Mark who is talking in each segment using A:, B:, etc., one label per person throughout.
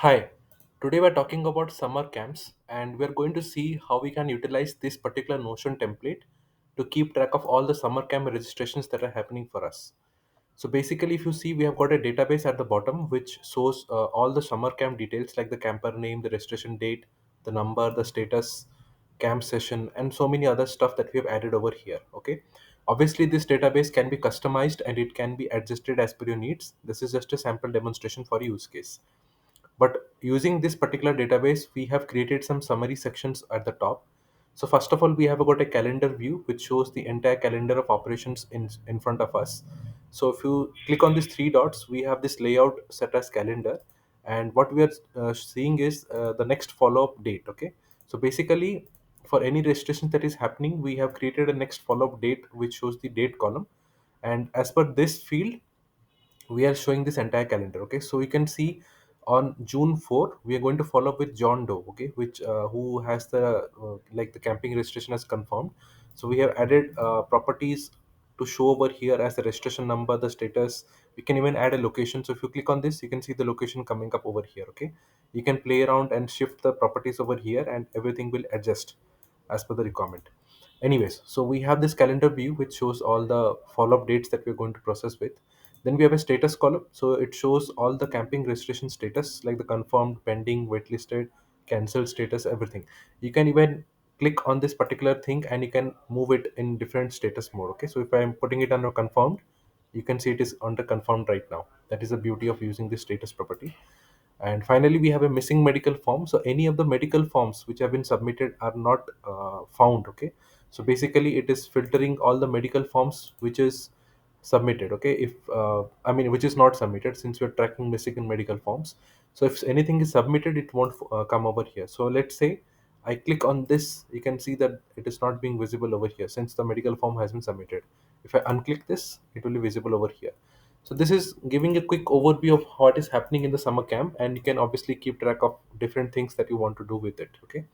A: Hi, today we're talking about summer camps and we're going to see how we can utilize this particular Notion template to keep track of all the summer camp registrations that are happening for us. So basically, if you see, we have got a database at the bottom which shows all the summer camp details like the camper name, the registration date, the number, the status, camp session, and so many other stuff that we have added over here. Okay. Obviously, this database can be customized and it can be adjusted as per your needs. This is just a sample demonstration for use case. But using this particular database, we have created some summary sections at the top. So first of all, we have got a calendar view which shows the entire calendar of operations in front of us. So if you click on these three dots, we have this layout set as calendar, and what we are seeing is the next follow-up date. Okay, so basically, for any registration that is happening, we have created a next follow-up date which shows the date column, and as per this field we are showing this entire calendar. Okay, so you can see on June 4 we are going to follow up with John Doe, okay, which who has the like the camping registration as confirmed. So we have added properties to show over here as the registration number, the status. We can even add a location. So if you click on this, you can see the location coming up over here. Okay, you can play around and shift the properties over here and everything will adjust as per the requirement. Anyways, so we have this calendar view which shows all the follow-up dates that we're going to process with. Then we have a status column, so it shows all the camping registration status like the confirmed, pending, waitlisted, cancelled status, everything. You can even click on this particular thing and you can move it in different status mode. Okay, so if I'm putting it under confirmed, you can see it is under confirmed right now. That is the beauty of using this status property. And finally, we have a missing medical form. So any of the medical forms which have been submitted are not found. Okay, so basically it is filtering all the medical forms which is submitted. Okay, if I mean which is not submitted, since we're tracking missing in medical forms. So if anything is submitted, it won't come over here. So let's say I click on this, you can see that it is not being visible over here since the medical form has been submitted. If I unclick this, it will be visible over here. So this is giving a quick overview of what is happening in the summer camp, and you can obviously keep track of different things that you want to do with it. Okay,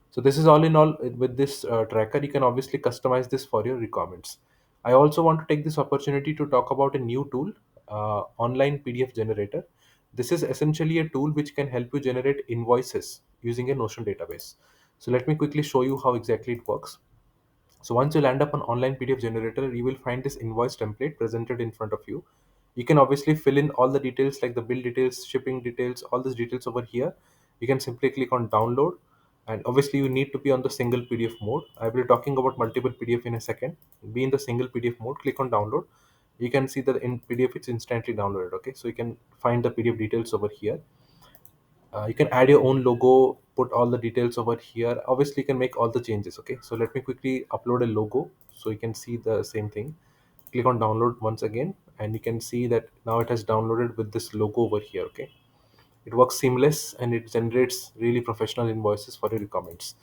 A: so this is all in all. With this tracker, you can obviously customize this for your requirements. I also want to take this opportunity to talk about a new tool, online PDF generator. This is essentially a tool which can help you generate invoices using a Notion database. So let me quickly show you how exactly it works. So once you land up on online PDF generator, you will find this invoice template presented in front of you. You can obviously fill in all the details like the bill details, shipping details, all these details over here. You can simply click on download, and obviously you need to be on the single PDF mode. I will be talking about multiple PDF in a second. Be in the single PDF mode, click on download. You can see that in PDF it's instantly downloaded. Okay, so you can find the PDF details over here. You can add your own logo, put all the details over here. Obviously you can make all the changes. Okay, so let me quickly upload a logo so you can see the same thing. Click on download once again and you can see that now it has downloaded with this logo over here. Okay, it works seamless and it generates really professional invoices for your comments.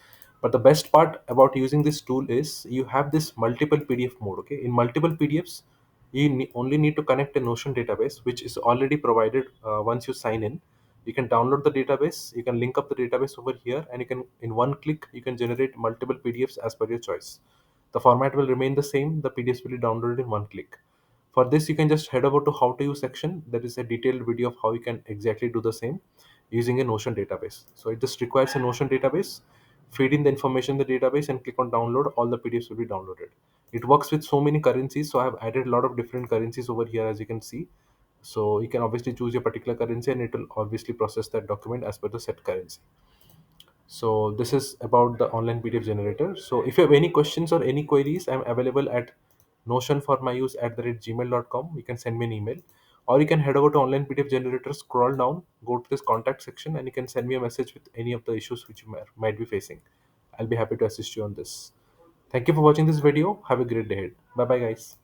A: But the best part about using this tool is you have this multiple PDF mode. Okay, in multiple PDFs, you only need to connect a Notion database, which is already provided once you sign in. You can download the database, you can link up the database over here, and you can, in one click, you can generate multiple PDFs as per your choice. The format will remain the same, the PDFs will be downloaded in one click. For this, you can just head over to how to use section. There is a detailed video of how you can exactly do the same using a Notion database. So it just requires a Notion database, feed in the information in the database and click on download. All the PDFs will be downloaded. It works with so many currencies. So I have added a lot of different currencies over here, as you can see. So you can obviously choose your particular currency and it will obviously process that document as per the set currency. So this is about the online PDF generator. So if you have any questions or any queries, I'm available at notion for my use @gmail.com. You can send me an email, or you can head over to online PDF generator, scroll down, go to this contact section, and you can send me a message with any of the issues which you might be facing. I'll be happy to assist you on this. Thank you for watching this video. Have a great day ahead. Bye bye, guys.